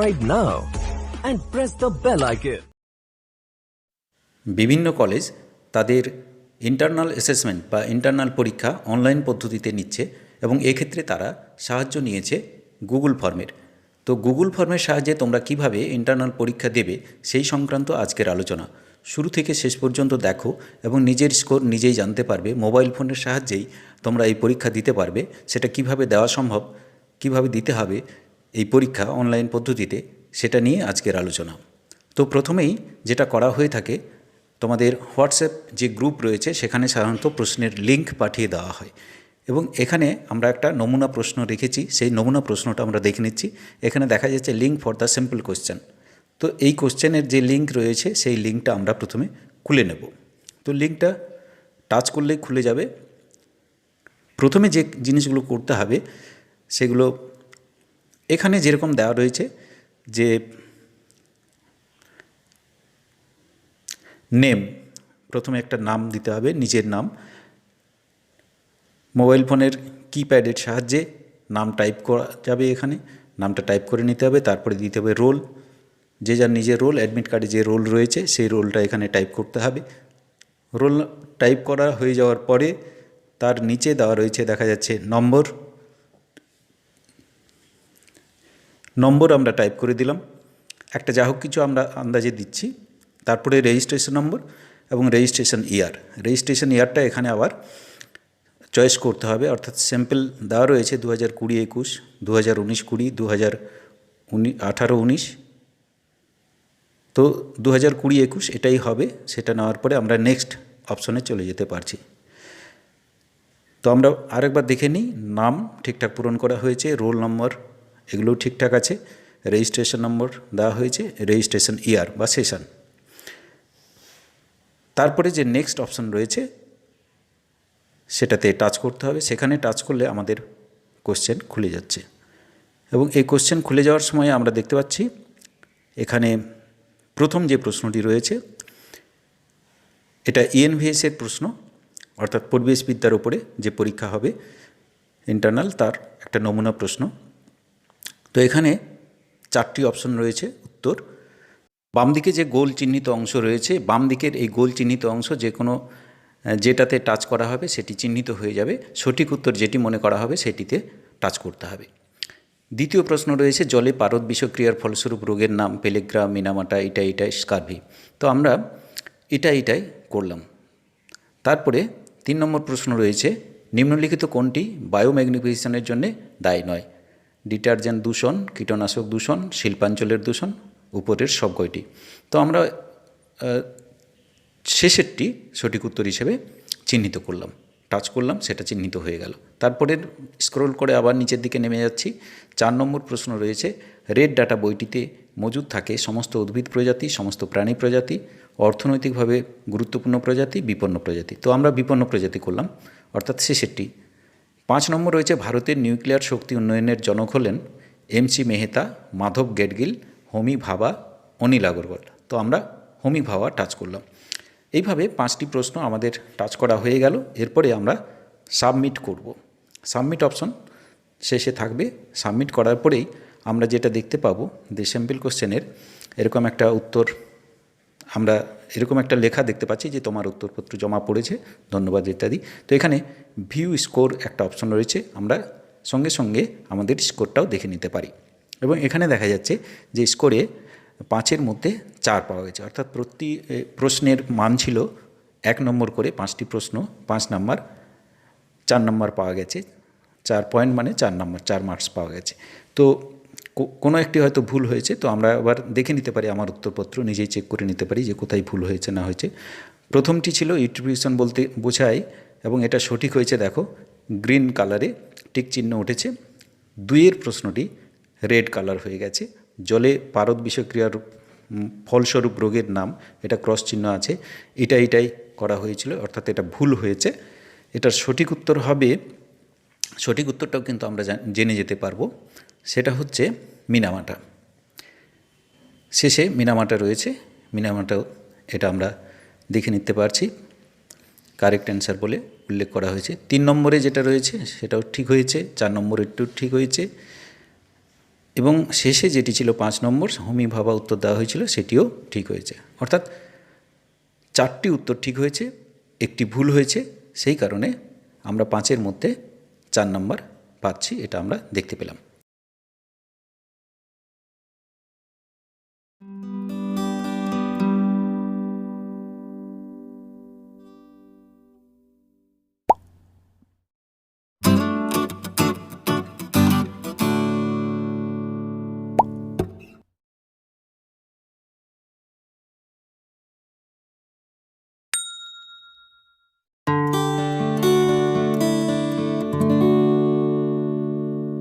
subscribe now and press the bell icon. বিভিন্ন college তাদের internal assessment বা internal পরীক্ষা অনলাইন পদ্ধতিতে নিচ্ছে এবং এক্ষেত্রে তারা সাহায্য নিয়েছে গুগল ফর্মের। তো গুগল ফর্মের সাহায্যে তোমরা কিভাবে ইন্টারনাল পরীক্ষা দেবে সেই সংক্রান্ত আজকের আলোচনা। শুরু থেকে শেষ পর্যন্ত দেখো এবং নিজের স্কোর নিজেই জানতে পারবে। মোবাইল ফোনের সাহায্যেই তোমরা এই পরীক্ষা দিতে পারবে। সেটা কিভাবে দেওয়া সম্ভব, কিভাবে দিতে হবে এই পরীক্ষা অনলাইন পদ্ধতিতে, সেটা নিয়ে আজকের আলোচনা। তো প্রথমেই যেটা করা হয়ে থাকে, তোমাদের হোয়াটসঅ্যাপ যে গ্রুপ রয়েছে সেখানে সাধারণত প্রশ্নের লিঙ্ক পাঠিয়ে দেওয়া হয় এবং এখানে আমরা একটা নমুনা প্রশ্ন রেখেছি। সেই নমুনা প্রশ্নটা আমরা দেখে নিচ্ছি। এখানে দেখা যাচ্ছে link for the simple question. তো এই কোশ্চেনের যে লিঙ্ক রয়েছে সেই লিঙ্কটা আমরা প্রথমে খুলে নেব। তো লিঙ্কটা টাচ করলেই খুলে যাবে। প্রথমে যে জিনিসগুলো করতে হবে সেগুলো এখানে যেরকম দেওয়া রয়েছে, যে নেম, প্রথমে একটা নাম দিতে হবে, নিজের নাম। মোবাইল ফোনের কিপ্যাডের সাহায্যে নাম টাইপ করা যাবে। এখানে নামটা টাইপ করে নিতে হবে। তারপরে দিতে হবে রোল, যে যার নিজের রোল, অ্যাডমিট কার্ডে যে রোল রয়েছে সেই রোলটা এখানে টাইপ করতে হবে। রোল টাইপ করা হয়ে যাওয়ার পরে তার নিচে দেওয়া রয়েছে, দেখা যাচ্ছে নম্বর আমরা টাইপ করে দিলাম। একটা যা হোক কিছু আমরা আন্দাজে দিচ্ছি। তারপরে রেজিস্ট্রেশন নম্বর এবং রেজিস্ট্রেশন ইয়ার। রেজিস্ট্রেশন ইয়ারটা এখানে আবার চয়েস করতে হবে, অর্থাৎ স্যাম্পল দেওয়া রয়েছে 2020-21, 2019-20, 2018-19। তো 2020-21 এটাই হবে। সেটা নেওয়ার পরে আমরা নেক্সট অপশনে চলে যেতে পারছি। তো আমরা আরেকবার দেখে নিই, নাম ঠিকঠাক পূরণ করা হয়েছে, রোল নম্বর এগুলোও ঠিকঠাক আছে, রেজিস্ট্রেশন নম্বর দেওয়া হয়েছে, রেজিস্ট্রেশন ইয়ার বা সেশন। তারপরে যে নেক্সট অপশন রয়েছে সেটাতে টাচ করতে হবে। সেখানে টাচ করলে আমাদের কোশ্চেন খুলে যাচ্ছে এবং এই কোশ্চেন খুলে যাওয়ার সময় আমরা দেখতে পাচ্ছি এখানে প্রথম যে প্রশ্নটি রয়েছে এটা ইএনভিএসের প্রশ্ন, অর্থাৎ পরিবেশবিদ্যার উপরে যে পরীক্ষা হবে ইন্টারনাল, তার একটা নমুনা প্রশ্ন। তো এখানে 4টি অপশন রয়েছে উত্তর। বাম দিকে যে গোল চিহ্নিত অংশ রয়েছে, বাম দিকের এই গোল চিহ্নিত অংশ যে কোনো যেটাতে টাচ করা হবে সেটি চিহ্নিত হয়ে যাবে। সঠিক উত্তর যেটি মনে করা হবে সেটিতে টাচ করতে হবে। দ্বিতীয় প্রশ্ন রয়েছে জলে পারদ বিষক্রিয়ার ফলস্বরূপ রোগের নাম, পেলেগ্রা, মিনামাটা, এটা স্কারভি। তো আমরা এটাই করলাম। তারপরে 3 নম্বর প্রশ্ন রয়েছে নিম্নলিখিত কোনটি বায়োম্যাগনিফিকেশনের জন্য দায়ী নয়? ডিটারজেন্ট দূষণ, কীটনাশক দূষণ, শিল্পাঞ্চলের দূষণ, উপরের সব কয়টি। তো আমরা শেষেরটি সঠিক উত্তর হিসেবে চিহ্নিত করলাম, টাচ করলাম, সেটা চিহ্নিত হয়ে গেল। তারপরে স্ক্রল করে আবার নিচের দিকে নেমে যাচ্ছি। 4 নম্বর প্রশ্ন রয়েছে রেড ডাটা বইটিতে মজুদ থাকে সমস্ত উদ্ভিদ প্রজাতি, সমস্ত প্রাণী প্রজাতি, অর্থনৈতিকভাবে গুরুত্বপূর্ণ প্রজাতি, বিপন্ন প্রজাতি। তো আমরা বিপন্ন প্রজাতি করলাম, অর্থাৎ শেষেরটি। 5 নম্বর রয়েছে ভারতের নিউক্লিয়ার শক্তি উন্নয়নের জনক হলেন MC মেহতা, মাধব গেডগিল, হোমি ভাবা, অনিল আগরওয়াল। তো আমরা হোমি ভাবা টাচ করলাম। এইভাবে 5টি প্রশ্ন আমাদের টাচ করা হয়ে গেল। এরপরে আমরা সাবমিট করব। সাবমিট অপশন শেষে থাকবে। সাবমিট করার পরেই আমরা যেটা দেখতে পাবো, যে স্যাম্পল কোশ্চেনের এরকম একটা উত্তর, আমরা এরকম একটা লেখা দেখতে পাচ্ছি যে তোমার উত্তরপত্র জমা পড়েছে, ধন্যবাদ ইত্যাদি। তো এখানে ভিউ স্কোর একটা অপশন রয়েছে, আমরা সঙ্গে সঙ্গে আমাদের স্কোরটাও দেখে নিতে পারি এবং এখানে দেখা যাচ্ছে যে স্কোরে 5-এর মধ্যে 4 পাওয়া গেছে, অর্থাৎ প্রতি প্রশ্নের মান ছিল 1 নম্বর করে। 5টি প্রশ্ন 5 নম্বর, 4 নম্বর পাওয়া গেছে। 4 পয়েন্ট মানে 4 নম্বর, 4 মার্কস পাওয়া গেছে। তো কোনো একটি হয়তো ভুল হয়েছে, তো আমরা আবার দেখে নিতে পারি, আমার উত্তরপত্র নিজেই চেক করে নিতে পারি যে কোথায় ভুল হয়েছে না হয়েছে। প্রথমটি ছিল ইন্ট্রিবিউশন বলতে বোঝায় এবং এটা সঠিক হয়েছে, দেখো গ্রিন কালারে টিক চিহ্ন উঠেছে। 2-এর প্রশ্নটি রেড কালার হয়ে গেছে, জলে পারদ বিষক্রিয়ার ফলস্বরূপ রোগের নাম, এটা ক্রস চিহ্ন আছে। এটাই করা হয়েছিল, অর্থাৎ এটা ভুল হয়েছে। এটার সঠিক উত্তর হবে, সঠিক উত্তরটাও কিন্তু আমরা জেনে যেতে পারবো, সেটা হচ্ছে মিনামাটা। শেষে মিনামাটা রয়েছে, মিনামাটাও এটা আমরা দেখে নিতে পারছি, কারেক্ট অ্যান্সার বলে উল্লেখ করা হয়েছে। 3 নম্বরে যেটা রয়েছে সেটাও ঠিক হয়েছে, 4 নম্বরেরটাও ঠিক হয়েছে, এবং শেষে যেটি ছিল 5 নম্বর হমি ভাবা উত্তর দেওয়া হয়েছিল, সেটিও ঠিক হয়েছে। অর্থাৎ 4টি উত্তর ঠিক হয়েছে, একটি ভুল হয়েছে, সেই কারণে আমরা 5-এর মধ্যে 4 নম্বর পাচ্ছি, এটা আমরা দেখতে পেলাম।